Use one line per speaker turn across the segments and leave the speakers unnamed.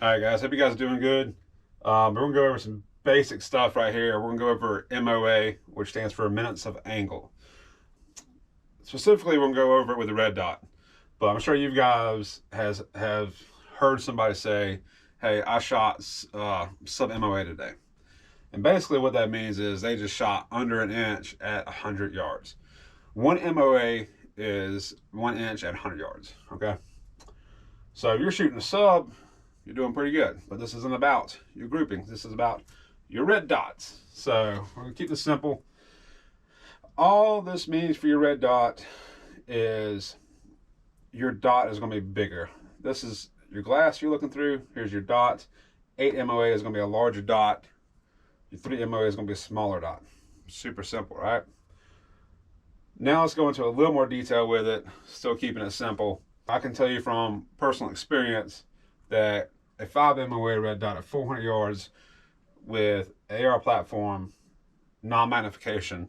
All right, guys. Hope you guys are doing good. We're gonna go over some basic stuff right here. We're gonna go over MOA, which stands for minutes of angle. Specifically, we're gonna go over it with the red dot. But I'm sure you guys have heard somebody say, "Hey, I shot sub MOA today," and basically what that means is they just shot under an inch at 100 yards. One MOA is 1 inch at 100 yards. Okay, so if you're shooting a sub, you're doing pretty good. But this isn't about your grouping. This is about your red dots. So we're gonna keep this simple. All this means for your red dot is your dot is gonna be bigger. This is your glass you're looking through. Here's your dot. 8 MOA is gonna be a larger dot. Your 3 MOA is gonna be a smaller dot. Super simple, right? Now let's go into a little more detail with it, still keeping it simple. I can tell you from personal experience that a 5 MOA red dot at 400 yards with AR platform, non-magnification,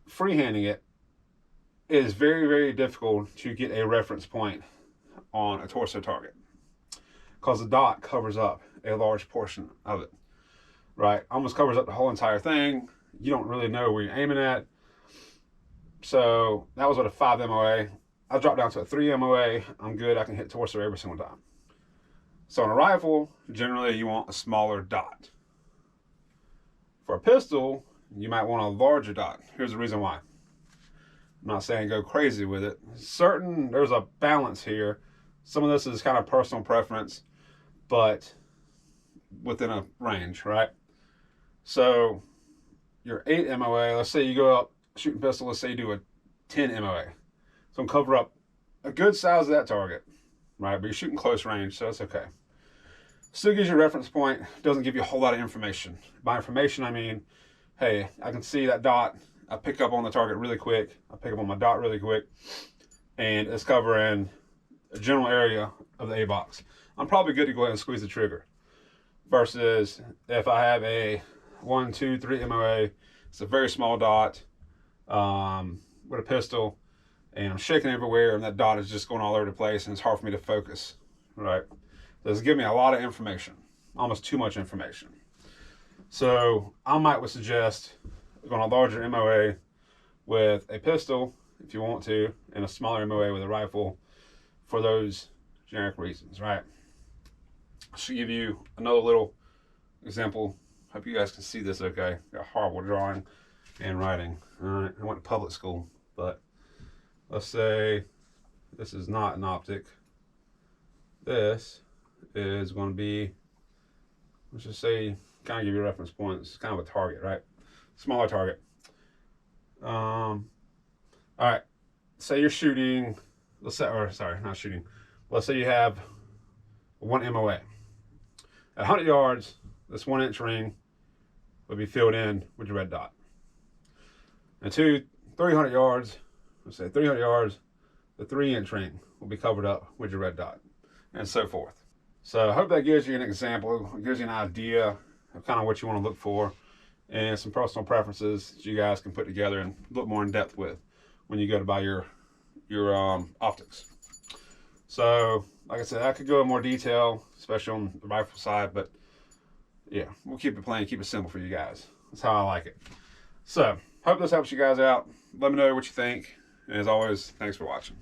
freehanding it is very, very difficult to get a reference point on a torso target because the dot covers up a large portion of it, right? Almost covers up the whole entire thing. You don't really know where you're aiming at. So that was what a 5 MOA. I dropped down to a 3 MOA. I'm good. I can hit torso every single time. So on a rifle, generally you want a smaller dot. For a pistol, you might want a larger dot. Here's the reason why. I'm not saying go crazy with it. There's a balance here. Some of this is kind of personal preference, but within a range, right? So your 8 MOA, let's say you go up shooting pistol, let's say you do a 10 MOA. So I'm cover up a good size of that target, right? But you're shooting close range, so that's okay. Still gives you a reference point, doesn't give you a whole lot of information. By information, I mean, hey, I can see that dot, I pick up on the target really quick, I pick up on my dot really quick, and it's covering a general area of the A box. I'm probably good to go ahead and squeeze the trigger. Versus if I have a 1, 2, 3 MOA, it's a very small dot with a pistol, and I'm shaking everywhere, and that dot is just going all over the place, and it's hard for me to focus, right? This gives me a lot of information, almost too much information. So I would suggest going a larger MOA with a pistol, if you want to, and a smaller MOA with a rifle for those generic reasons, right? I should give you another little example. Hope you guys can see this okay. Got horrible drawing and writing. All right, I went to public school, but let's say this is not an optic. This is going to be, let's just say, kind of give you reference points, kind of a target, right? Smaller target. All right, say you're shooting, let's say you have 1 MOA. At 100 yards, this 1 inch ring would be filled in with your red dot. And 300 yards, let's say 300 yards, the 3 inch ring will be covered up with your red dot, and so forth. So I hope that gives you an example, gives you an idea of kind of what you want to look for, and some personal preferences that you guys can put together and look more in depth with when you go to buy your optics. So like I said, I could go in more detail, especially on the rifle side, but yeah, we'll keep it plain, keep it simple for you guys. That's how I like it. So hope this helps you guys out. Let me know what you think. And as always, thanks for watching.